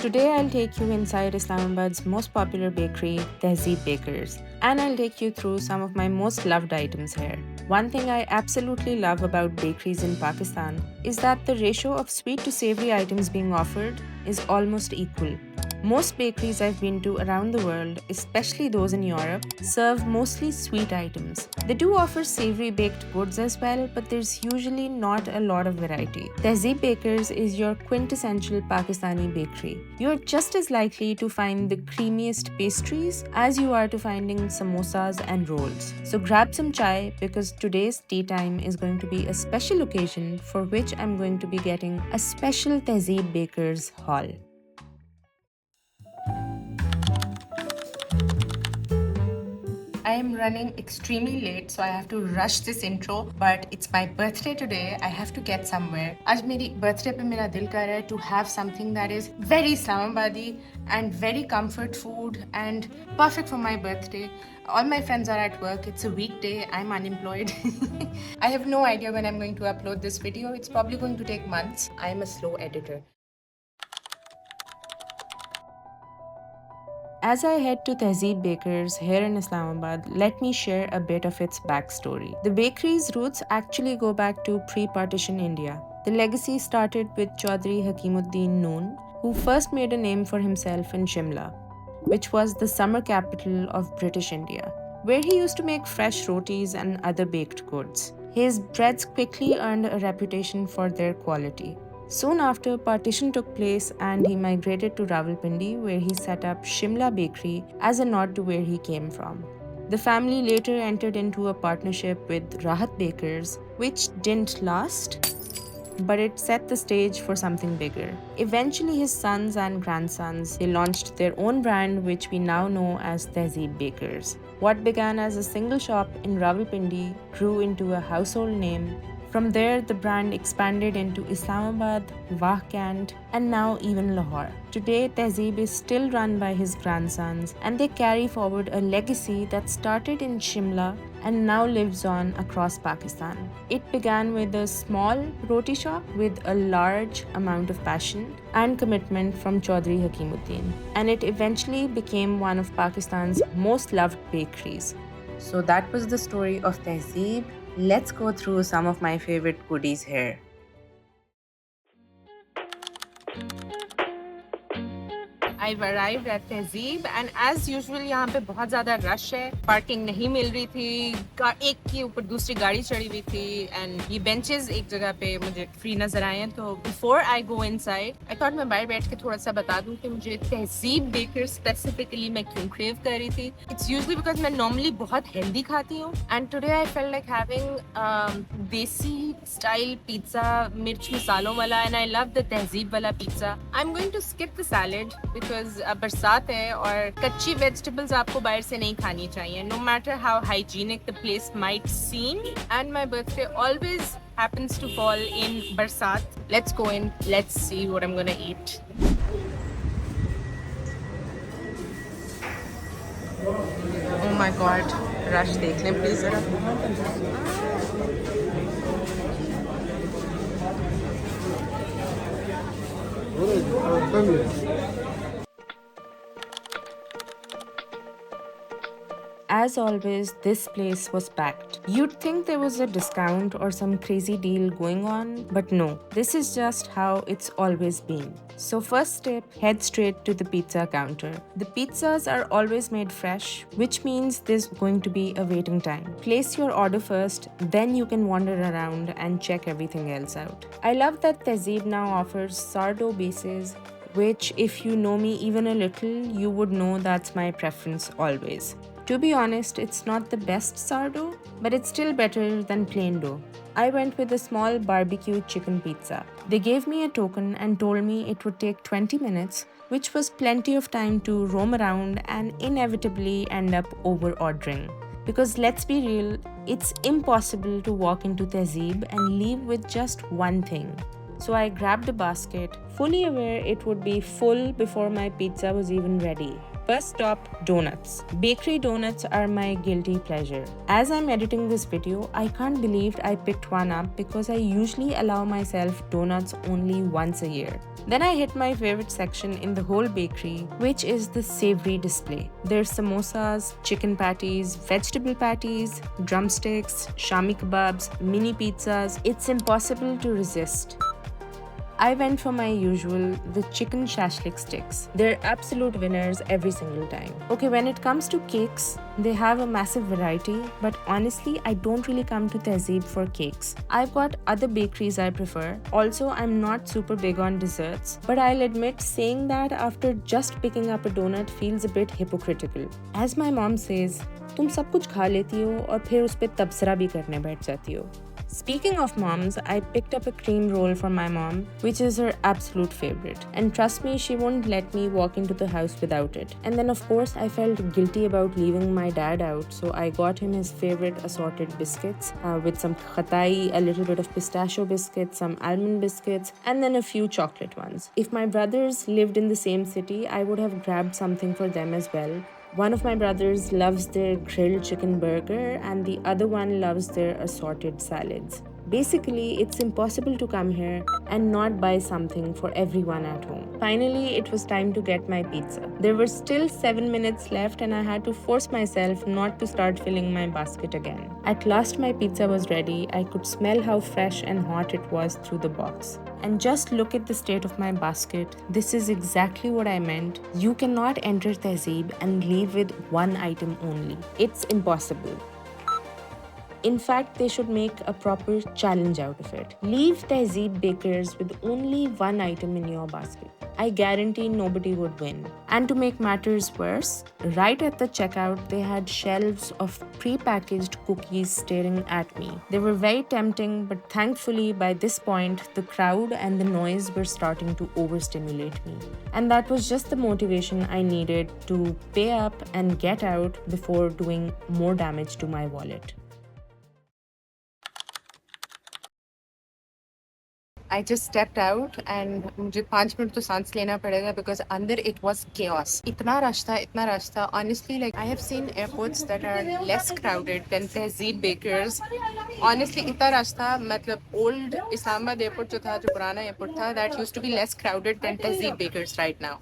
Today I'll take you inside Islamabad's most popular bakery, Tehzeeb Bakers, and I'll take you through some of my most loved items here. One thing I absolutely love about bakeries in Pakistan is that the ratio of sweet to savory items being offered is almost equal. Most bakeries I've been to around the world, especially those in Europe, serve mostly sweet items. They do offer savory baked goods as well, but there's usually not a lot of variety. Tehzeeb Bakers is your quintessential Pakistani bakery. You're just as likely to find the creamiest pastries as you are to finding samosas and rolls. So grab some chai because today's tea time is going to be a special occasion for which I'm going to be getting a special Tehzeeb Bakers haul. I am running extremely late, so I have to rush this intro. But it's my birthday today. I have to get somewhere. आज मेरी birthday पे मेरा दिल कर रहा है to have something that is very Islamabadi and very comfort food and perfect for my birthday. All my friends are at work. It's a weekday. I'm unemployed. I have no idea when I'm going to upload this video. It's probably going to take months. I am a slow editor. As I head to Tehzeeb Bakers here in Islamabad, let me share a bit of its backstory. The bakery's roots actually go back to pre-partition India. The legacy started with Chaudhry Hakimuddin Noon, who first made a name for himself in Shimla, which was the summer capital of British India, where he used to make fresh rotis and other baked goods. His breads quickly earned a reputation for their quality. Soon after, partition took place and he migrated to Rawalpindi, where he set up Shimla Bakery as a nod to where he came from. The family later entered into a partnership with Rahat Bakers, which didn't last, but it set the stage for something bigger. Eventually, his sons and grandsons, they launched their own brand, which we now know as Tehzeeb Bakers. What began as a single shop in Rawalpindi grew into a household name. From there, the brand expanded into Islamabad, Wahkand, and now even Lahore. Today, Tehzeeb is still run by his grandsons, and they carry forward a legacy that started in Shimla and now lives on across Pakistan. It began with a small roti shop with a large amount of passion and commitment from Chaudhry Hakimuddin, and it eventually became one of Pakistan's most loved bakeries. So that was the story of Tehzeeb. Let's go through some of my favorite goodies here. I've arrived at Tehzeeb and as usual यहाँ पे बहुत ज़्यादा rush है, parking नहीं मिल रही थी, एक के ऊपर दूसरी गाड़ी चढ़ी हुई थी and ये बेंचेस एक जगह पे मुझे फ्री नजर आए हैं. तो before I go inside, I thought मैं बाहर बैठ के थोड़ा सा बता दूँ कि मुझे Tehzeeb Bakers specifically मैं क्यों crave कर रही थी. It's usually because मैं normally बहुत healthy खाती हूँ and today I felt like having Desi style pizza, मिर्च मसालों वाला, and I love the Tehzeeb वाला pizza. I'm going to skip the salad because बरसात है और कच्ची vegetables आपको बाहर से नहीं खानी चाहिए. No matter how hygienic the place might seem, and my birthday always happens to fall in बरसात. Let's go in. Let's see what I'm gonna eat. Oh my God, rush देख लें please ज़रा. As always, this place was packed. You'd think there was a discount or some crazy deal going on, but no, this is just how it's always been. So first step, head straight to the pizza counter. The pizzas are always made fresh, which means there's going to be a waiting time. Place your order first, then you can wander around and check everything else out. I love that Tehzeeb now offers sourdough bases, which if you know me even a little, you would know that's my preference always. To be honest, it's not the best sourdough, but it's still better than plain dough. I went with a small barbecue chicken pizza. They gave me a token and told me it would take 20 minutes, which was plenty of time to roam around and inevitably end up over-ordering. Because let's be real, it's impossible to walk into Tehzeeb and leave with just one thing. So I grabbed a basket, fully aware it would be full before my pizza was even ready. First stop, donuts. Bakery donuts are my guilty pleasure. As I'm editing this video, I can't believe I picked one up because I usually allow myself donuts only once a year. Then I hit my favorite section in the whole bakery, which is the savoury display. There's samosas, chicken patties, vegetable patties, drumsticks, shami kebabs, mini pizzas. It's impossible to resist. I went for my usual, the chicken shashlik sticks. They're absolute winners every single time. Okay, when it comes to cakes, they have a massive variety, but honestly, I don't really come to Tehzeeb for cakes. I've got other bakeries I prefer. Also, I'm not super big on desserts, but I'll admit saying that after just picking up a donut feels a bit hypocritical. As my mom says, तुम सब कुछ खा लेती हो और फिर उस पे तबसरा भी करने बैठ जाती हो. Speaking of moms, I picked up a cream roll for my mom, which is her absolute favorite. And trust me, she won't let me walk into the house without it. And then of course, I felt guilty about leaving my dad out, so I got him his favorite assorted biscuits with some khatai, a little bit of pistachio biscuits, some almond biscuits, and then a few chocolate ones. If my brothers lived in the same city, I would have grabbed something for them as well. One of my brothers loves their grilled chicken burger and the other one loves their assorted salads. Basically, it's impossible to come here and not buy something for everyone at home. Finally, it was time to get my pizza. There were still 7 minutes left and I had to force myself not to start filling my basket again. At last, my pizza was ready. I could smell how fresh and hot it was through the box. And just look at the state of my basket. This is exactly what I meant. You cannot enter Tehzeeb and leave with one item only. It's impossible. In fact, they should make a proper challenge out of it. Leave Tehzeeb Bakers with only one item in your basket. I guarantee nobody would win. And to make matters worse, right at the checkout, they had shelves of pre-packaged cookies staring at me. They were very tempting, but thankfully by this point, the crowd and the noise were starting to overstimulate me. And that was just the motivation I needed to pay up and get out before doing more damage to my wallet. I just stepped out and मुझे 5 minute तो सांस लेना पड़ेगा because अंदर it was chaos. इतना rush था. Honestly, like I have seen airports that are less crowded than Tehzeeb Bakers. Honestly, इतना rush था. मतलब old Islamabad airport जो था, जो पुराना airport था, that used to be less crowded than Tehzeeb Bakers right now.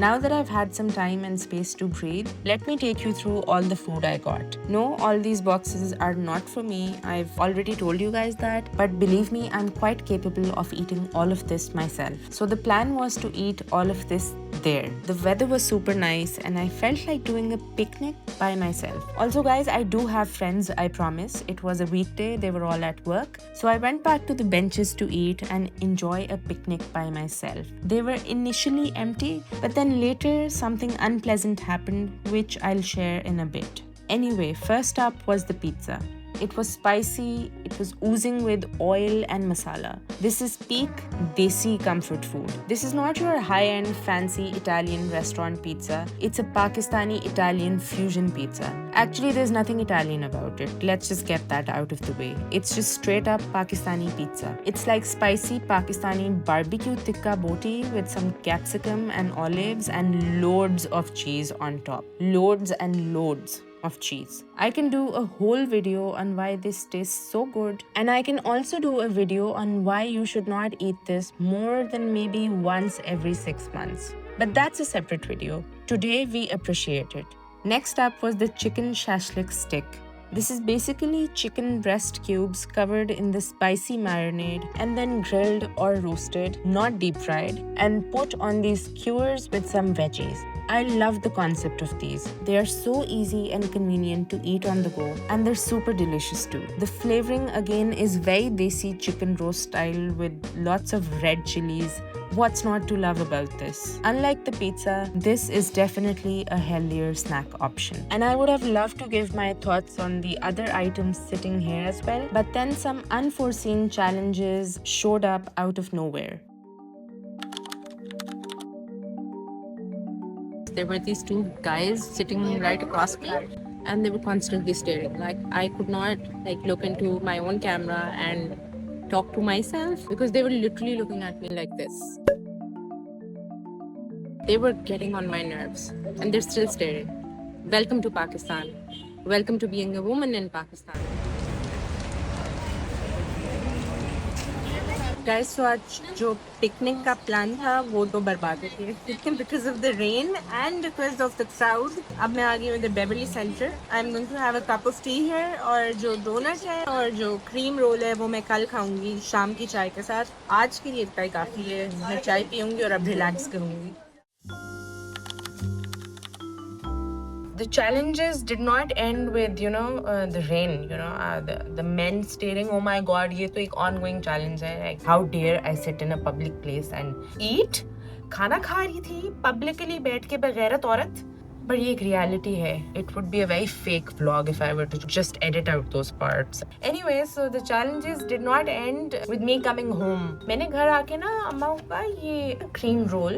Now that I've had some time and space to breathe, let me take you through all the food I got. No, all these boxes are not for me. I've already told you guys that, but believe me, I'm quite capable of eating all of this myself. So the plan was to eat all of this there. The weather was super nice and I felt like doing a picnic by myself. Also guys, I do have friends, I promise. It was a weekday, they were all at work. So I went back to the benches to eat and enjoy a picnic by myself. They were initially empty, but then later something unpleasant happened, which I'll share in a bit. Anyway, first up was the pizza. It was spicy, it was oozing with oil and masala. This is peak Desi comfort food. This is not your high-end fancy Italian restaurant pizza. It's a Pakistani Italian fusion pizza. Actually, there's nothing Italian about it. Let's just get that out of the way. It's just straight up Pakistani pizza. It's like spicy Pakistani barbecue tikka boti with some capsicum and olives and loads of cheese on top. Loads and loads of cheese. I can do a whole video on why this tastes so good, and I can also do a video on why you should not eat this more than maybe once every 6 months. But that's a separate video. Today we appreciate it. Next up was the chicken shashlik stick. This is basically chicken breast cubes covered in the spicy marinade and then grilled or roasted, not deep fried, and put on these skewers with some veggies. I love the concept of these. They are so easy and convenient to eat on the go, and they're super delicious too. The flavoring again is very Desi chicken roast style with lots of red chilies. What's not to love about this? Unlike the pizza, this is definitely a healthier snack option. And I would have loved to give my thoughts on the other items sitting here as well, but then some unforeseen challenges showed up out of nowhere. There were these two guys sitting right across me and they were constantly staring. Like I could not look into my own camera and talk to myself because they were literally looking at me like this. They were getting on my nerves, and they're still staring. Welcome to Pakistan. Welcome to being a woman in Pakistan. Guys, so आज जो picnic का plan था वो तो बर्बाद हो गया because of the rain and because of the crowd. अब मैं आ गई हूँ the Beverly Center. I'm going to have a cup of tea here और जो डोनट है और जो क्रीम रोल है वो मैं कल खाऊंगी शाम की चाय के साथ. आज के लिए इतना ही काफ़ी है. मैं चाय पीऊंगी और अब रिलैक्स करूंगी. The challenges did not end with, the rain, the men staring. Oh my God, ये तो एक ongoing challenge है. Like, how dare I sit in a public place and eat? खाना खा रही थी publicly बैठ के बेगैरत औरत. But ये एक reality है. It would be a very fake vlog if I were to just edit out those parts. Anyway, so the challenges did not end with me coming home. मैंने घर आके ना अम्मा को कहा ये cream roll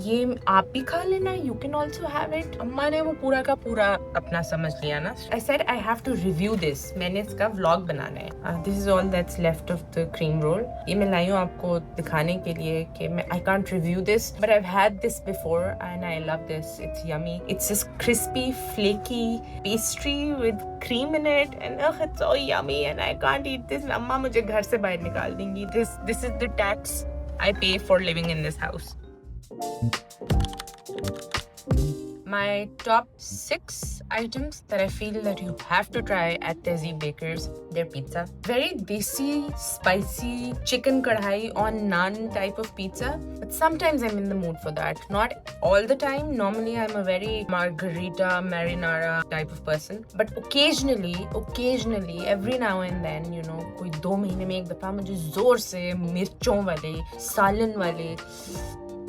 ये आप भी खा लेना. You can also have it. अम्मा ने वो पूरा का पूरा अपना समझ लिया ना. I said I have to review this. मैंने इसका vlog बनाना है. This is all that's left of the cream roll. ये मैं लाई हूँ आपको दिखाने के लिए कि I can't review this, but I've had this before and I love this. It's yummy. It's this crispy, flaky pastry with cream in it, and it's so yummy, and I can't eat this. Amma मुझे घर से बाहर निकाल देंगी. This is the tax I pay for living in this house. My top 6 items that I feel that you have to try at Tehzeeb Bakers, their pizza. Very desi, spicy, chicken kadhai on naan type of pizza. But sometimes I'm in the mood for that. Not all the time. Normally I'm a very margarita, marinara type of person. But occasionally, every now and then, कोई 2 महीने में एक दफा मुझे जोर से मिर्चों वाले, सालन वाले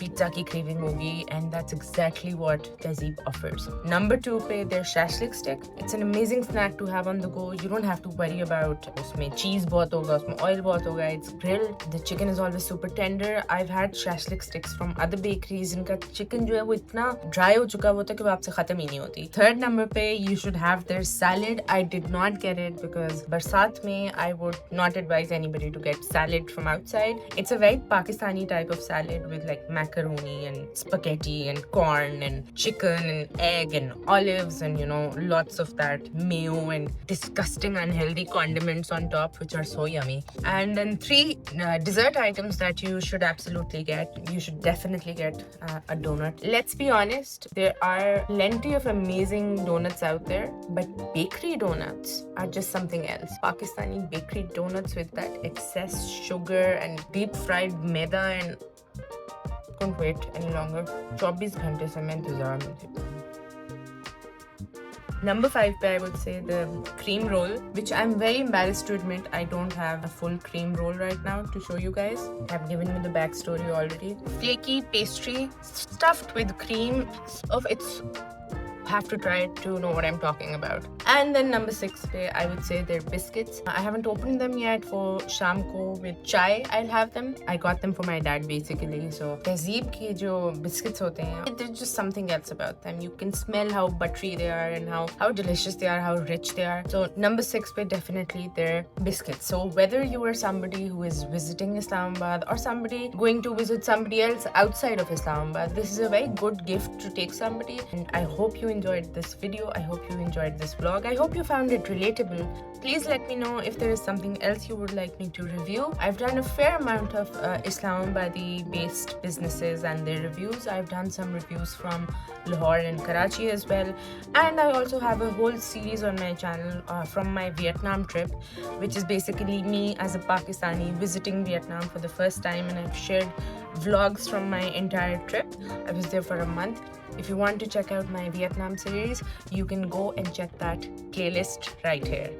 pizza की craving होगी, and that's exactly what Tehzeeb offers. Number 2 पे their shashlik stick. It's an amazing snack to have on the go. You don't have to worry about उसमें cheese बहुत होगा, उसमें oil बहुत होगा. It's grilled. The chicken is always super tender. I've had shashlik sticks from other bakeries. इनका chicken जो है वो इतना dry हो चुका होता है कि वो आपसे खत्म ही नहीं होती. Third number पे you should have their salad. I did not get it because बरसात में I would not advise anybody to get salad from outside. It's a very Pakistani type of salad with like macaroni and spaghetti and corn and chicken and egg and olives and lots of that mayo and disgusting unhealthy condiments on top, which are so yummy. And then 3 dessert items that you should absolutely get. You should definitely get a donut. Let's be honest, there are plenty of amazing donuts out there, but bakery donuts are just something else. Pakistani bakery donuts with that excess sugar and deep fried maida, and couldn't wait any longer. 24 घंटे से मैं इंतजार में थी. Number 5 पे I would say the cream roll, which I'm very embarrassed to admit I don't have a full cream roll right now to show you guys. I've given you the backstory already. Flaky pastry stuffed with cream of its. Have to try it to know what I'm talking about. And then number 6 पे I would say they're biscuits. I haven't opened them yet. For sham ko with chai I'll have them. I got them for my dad basically. So Tehzeeb की जो biscuits होते हैं, there's just something else about them. You can smell how buttery they are and how delicious they are, how rich they are. So number 6 पे definitely they're biscuits. So whether you are somebody who is visiting Islamabad or somebody going to visit somebody else outside of Islamabad, this is a very good gift to take somebody. And I hope you enjoyed this video. I hope you enjoyed this vlog. I hope you found it relatable. Please let me know if there is something else you would like me to review. I've done a fair amount of Islamabadi based businesses and their reviews. I've done some reviews from Lahore and Karachi as well, and I also have a whole series on my channel from my Vietnam trip, which is basically me as a Pakistani visiting Vietnam for the first time, and I've shared vlogs from my entire trip. I was there for a month. If you want to check out my Vietnam series, you can go and check that playlist right here.